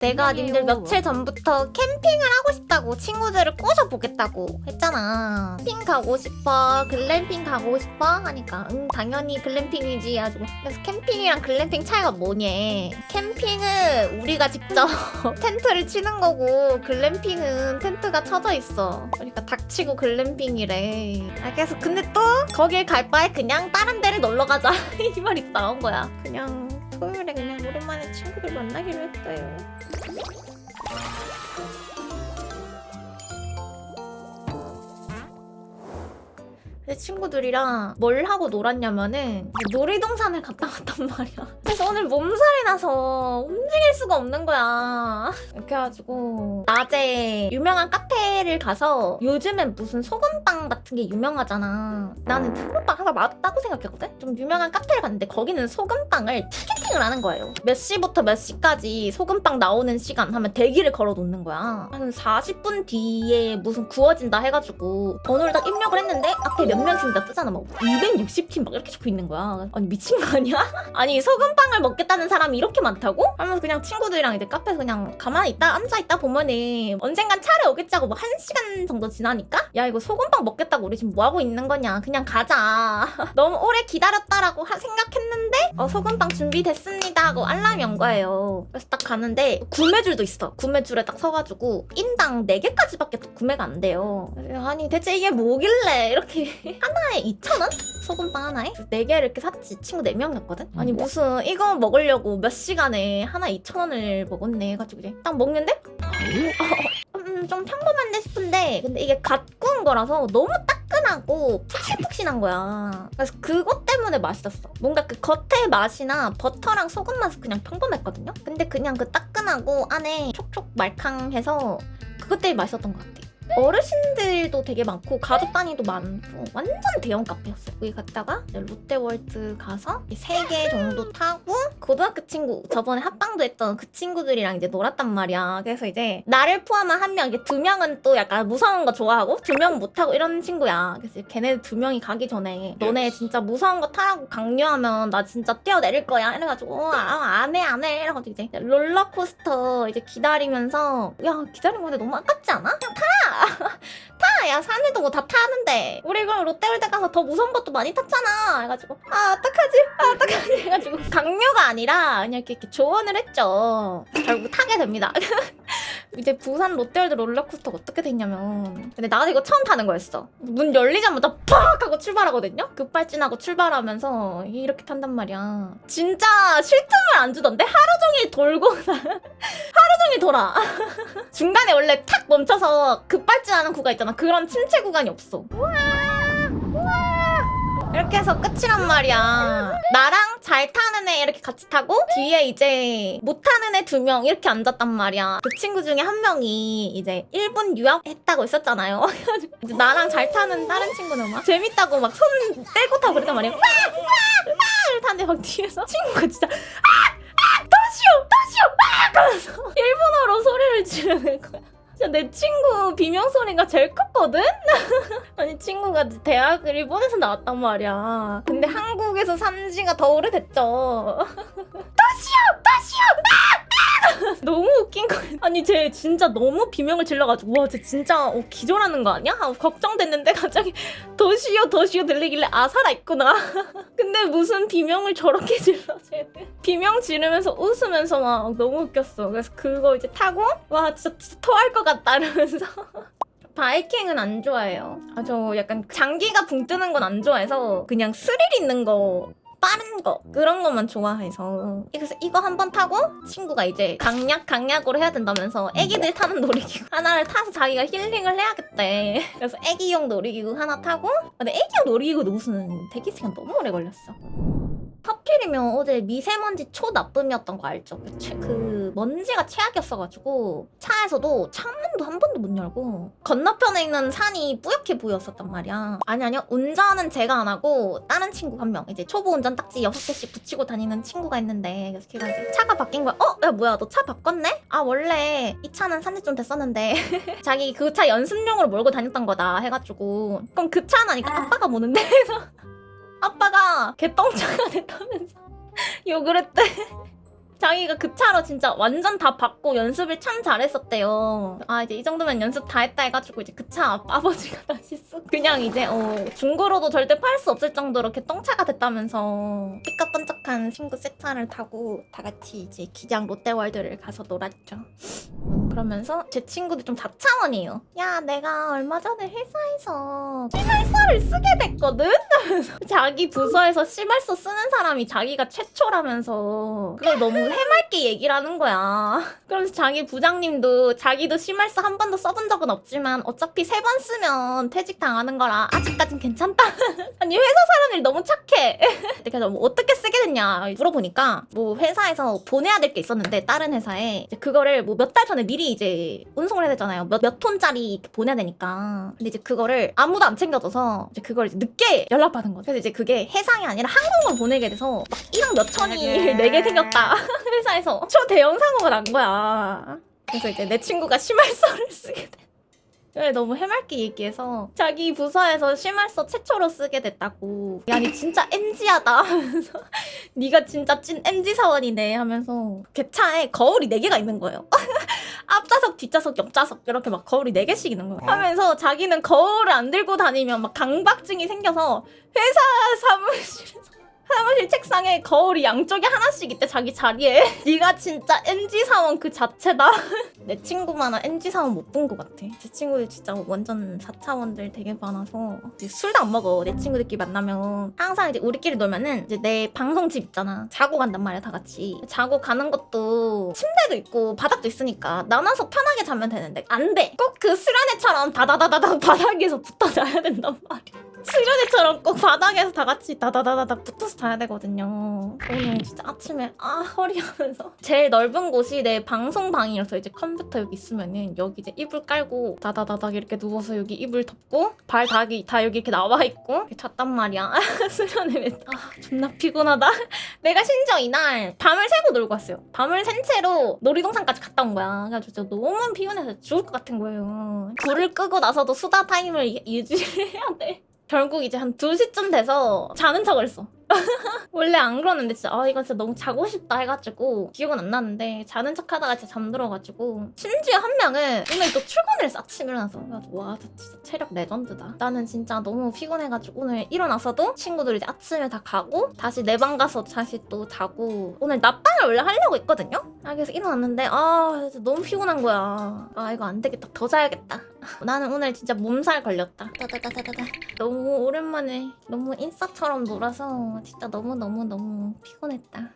내가 님들 며칠 전부터 캠핑을 하고 싶다고 친구들을 꼬셔보겠다고 했잖아. 캠핑 가고 싶어, 글램핑 가고 싶어 하니까 응 당연히 글램핑이지 해가지고 그래서 캠핑이랑 글램핑 차이가 뭐니? 캠핑은 우리가 직접 텐트를 치는 거고 글램핑은 텐트가 쳐져 있어. 그러니까 닥치고 글램핑이래. 아 그래서 근데 또 거길 갈 바에 그냥 다른 데를 놀러 가자 이 말이 나온 거야. 그냥 토요일에 그냥 오랜만에 친구들 만나기로 했어요. 내 친구들이랑 뭘 하고 놀았냐면은 놀이동산을 갔다 왔단 말이야. 그래서 오늘 몸살이 나서 움직일 수가 없는 거야. 이렇게 해가지고 낮에 유명한 카페를 가서 요즘엔 무슨 소금빵 같은 게 유명하잖아. 나는 소금빵 하나 맛있다고 생각했거든? 좀 유명한 카페를 갔는데 거기는 소금빵을 티켓팅을 하는 거예요. 몇 시부터 몇 시까지 소금빵 나오는 시간 하면 대기를 걸어 놓는 거야. 한 40분 뒤에 무슨 구워진다 해가지고 번호를 딱 입력을 했는데 앞에 몇 명씩 다 뜨잖아. 막 260팀 막 이렇게 적혀 있는 거야. 아니 미친 거 아니야? 아니 소금빵을 먹겠다는 사람이 이렇게 많다고? 하면서 그냥 친구들이랑 이제 카페에서 그냥 가만히 있다 앉아있다 보면은 언젠간 차례 오겠지 하고 막 1시간 정도 지나니까 야 이거 소금빵 먹겠다고 우리 지금 뭐하고 있는 거냐 그냥 가자. 너무 오래 기다렸다라고 생각했는데 소금빵 준비됐습니다 하고 알람이 온 거예요. 그래서 딱 가는데 구매줄도 있어. 구매줄에 딱 서가지고 인당 4개까지밖에 구매가 안 돼요. 아니 대체 이게 뭐길래 이렇게 하나에 2,000원? 소금빵 하나에? 4개를 이렇게 샀지. 친구 4명이었거든? 아니 무슨 이거 먹으려고 몇 시간에 하나 2,000원을 먹었네 해가지고 이제 딱 먹는데? 좀 평범한데 싶은데 근데 이게 갓 구운 거라서 너무 따끈하고 푹신푹신한 거야. 그래서 그것 때문에 맛있었어. 뭔가 그 겉의 맛이나 버터랑 소금 맛은 그냥 평범했거든요? 근데 그냥 그 따끈하고 안에 촉촉 말캉해서 그것 때문에 맛있었던 것 같아. 어르신들도 되게 많고 가족 단위도 많고 완전 대형 카페였어요. 거기 갔다가 롯데월드 가서 3개 정도 타고 고등학교 친구 저번에 합방도 했던 그 친구들이랑 이제 놀았단 말이야. 그래서 이제 나를 포함한 한 명, 이게 2명은 또 약간 무서운 거 좋아하고 2명 못하고 이런 친구야. 그래서 걔네 2명이 가기 전에 너네 진짜 무서운 거 타라고 강요하면 나 진짜 뛰어내릴 거야 이래가지고 안 해 이래가지고 이제 롤러코스터 이제 기다리면서 야 기다린 건데 너무 아깝지 않아? 그냥 타! 야 사람들도 뭐 다 타는데 우리 그럼 롯데월드 가서 더 무서운 것도 많이 탔잖아 해가지고 어떡하지 해가지고 강요가 아니라 그냥 이렇게 조언을 했죠. 결국 타게 됩니다. 이제 부산 롯데월드 롤러코스터가 어떻게 됐냐면 근데 나도 이거 처음 타는 거였어. 문 열리자마자 팍 하고 출발하거든요. 급발진하고 출발하면서 이렇게 탄단 말이야. 진짜 쉴 틈을 안 주던데? 하루 종일 돌고 하루 종일 돌아. 중간에 원래 탁 멈춰서 급발진하는 구간 있잖아. 그런 침체 구간이 없어. 우와 이렇게 해서 끝이란 말이야. 나랑 잘 타는 애 이렇게 같이 타고 뒤에 이제 못 타는 애 2명 이렇게 앉았단 말이야. 그 친구 중에 한 명이 이제 일본 유학했다고 했었잖아요. 이제 나랑 잘 타는 다른 친구는 막 재밌다고 막 손 떼고 타고 그랬단 말이야. 이렇게 타는데 막 뒤에서 친구가 진짜 더시오 하면서 일본어로 소리를 지르는 거야. 진짜 내 친구 비명소리가 제일 컸거든? 아니 친구가 대학을 일본에서 나왔단 말이야. 근데 한국에서 산 지가 더 오래됐죠. 더시오 너무 웃긴 거야. 아니 쟤 진짜 너무 비명을 질러가지고 와 쟤 진짜 기절하는 거 아니야? 하고 걱정됐는데 갑자기 더시오 들리길래 살아있구나. 근데 무슨 비명을 저렇게 질러 쟤는. 비명 지르면서 웃으면서 막 너무 웃겼어. 그래서 그거 이제 타고 와 진짜 토할 것 같다 이러면서 바이킹은 안 좋아해요. 저 약간 장기가 붕 뜨는 건 안 좋아해서 그냥 스릴 있는 거 빠른 거 그런 것만 좋아해서 그래서 이거 한번 타고 친구가 이제 강약으로 해야 된다면서 애기들 타는 놀이기구 하나를 타서 자기가 힐링을 해야겠대. 그래서 애기용 놀이기구 하나 타고 근데 애기용 놀이기구도 무슨 대기 시간 너무 오래 걸렸어. 하필이면 어제 미세먼지 초나쁨이었던 거 알죠? 그 먼지가 최악이었어가지고 차에서도 창문도 한 번도 못 열고 건너편에 있는 산이 뿌옇게 보였었단 말이야. 아니요 운전은 제가 안 하고 다른 친구 한 명 이제 초보 운전 딱지 6개씩 붙이고 다니는 친구가 있는데 그래서 걔가 이제 차가 바뀐 거야. 야 뭐야 너 차 바꿨네? 원래 이 차는 산지 좀 됐었는데 자기 그 차 연습용으로 몰고 다녔던 거다 해가지고 그럼 그 차는 아니까 아빠가 보는데 아빠가 개똥차가 됐다면서 욕을 했대. 자기가 그 차로 진짜 완전 다 받고 연습을 참 잘했었대요. 아 이제 이 정도면 연습 다 했다 해가지고 이제 그 차 아버지가 다시 쑥 그냥 이제 중고로도 절대 팔 수 없을 정도로 개똥차가 됐다면서 삐까뻔쩍한 친구 새 차를 타고 다 같이 이제 기장 롯데월드를 가서 놀았죠. 그러면서 제 친구도 좀 자차원이에요. 야 내가 얼마 전에 회사에서 시말서를 쓰게 됐거든? 자기 부서에서 시말서 쓰는 사람이 자기가 최초라면서 그걸 너무 해맑게 얘기를 하는 거야. 그러면서 자기 부장님도 자기도 시말서 한 번도 써본 적은 없지만 어차피 3번 쓰면 퇴직 당하는 거라 아직까진 괜찮다. 아니 회사 사람들이 너무 착해. 그래서 뭐 어떻게 쓰게 됐냐 물어보니까 뭐 회사에서 보내야 될 게 있었는데 다른 회사에 이제 그거를 뭐 몇 달 전에 미리 이제 운송을 해야 되잖아요. 몇 톤짜리 이렇게 보내야 되니까. 근데 이제 그거를 아무도 안 챙겨줘서 이제 그걸 이제 늦게 연락받은 거죠. 그래서 이제 그게 해상이 아니라 항공을 보내게 돼서 막 1억 몇 천이 내게 생겼다. 회사에서 초대형 사고가 난 거야. 그래서 이제 내 친구가 시말서를 쓰게 돼. 그래 너무 해맑게 얘기해서 자기 부서에서 시말서 최초로 쓰게 됐다고. 야 니 진짜 MZ하다 하면서 니가 진짜 찐 MZ 사원이네 하면서 걔 차에 거울이 4개가 있는 거예요. 앞좌석 뒷좌석 옆좌석 이렇게 막 거울이 4개씩 있는 거예요. 하면서 자기는 거울을 안 들고 다니면 막 강박증이 생겨서 회사 사무실 책상에 거울이 양쪽에 하나씩 있대 자기 자리에. 네가 진짜 MZ 사원 그 자체다. 내 친구만한 MZ 사원 못 본 것 같아. 제 친구들 진짜 완전 4차원들 되게 많아서 술도 안 먹어. 내 친구들끼리 만나면 항상 이제 우리끼리 놀면은 이제 내 방송집 있잖아. 자고 간단 말이야 다 같이. 자고 가는 것도 침대도 있고 바닥도 있으니까 나눠서 편하게 자면 되는데 안 돼. 꼭 그 수련회처럼 다다다다닥 바닥에서 붙어 자야 된단 말이야. 수련회처럼 꼭 바닥에서 다 같이 다다다다닥 붙어서 자야 되거든요. 오늘 진짜 아침에 허리 하면서 제일 넓은 곳이 내 방송방이라서 이제 컴퓨터 여기 있으면은 여기 이제 이불 깔고 다다다닥 이렇게 누워서 여기 이불 덮고 발 다 여기 이렇게 나와 있고 이렇게 잤단 말이야. 수련회 존나 피곤하다. 내가 심지어 이날 밤을 새고 놀고 왔어요. 밤을 샌 채로 놀이동산까지 갔다 온 거야. 그래가지고 진짜 너무 피곤해서 죽을 것 같은 거예요. 불을 끄고 나서도 수다 타임을 유지해야 돼. 결국 이제 한 2시쯤 돼서 자는 척을 했어. 원래 안 그러는데 진짜 이거 진짜 너무 자고 싶다 해가지고 기억은 안 나는데 자는 척 하다가 진짜 잠들어가지고 심지어 한 명은 오늘 또 출근을 했어 아침 일어나서. 그래가지고 와 진짜 체력 레전드다. 나는 진짜 너무 피곤해가지고 오늘 일어나서도 친구들 이제 아침에 다 가고 다시 내 방 가서 다시 또 자고 오늘 낮방을 원래 하려고 했거든요. 그래서 일어났는데 진짜 너무 피곤한 거야. 이거 안 되겠다 더 자야겠다. 나는 오늘 진짜 몸살 걸렸다. 따다다다다다. 너무 오랜만에 너무 인싸처럼 놀아서 진짜 너무 피곤했다.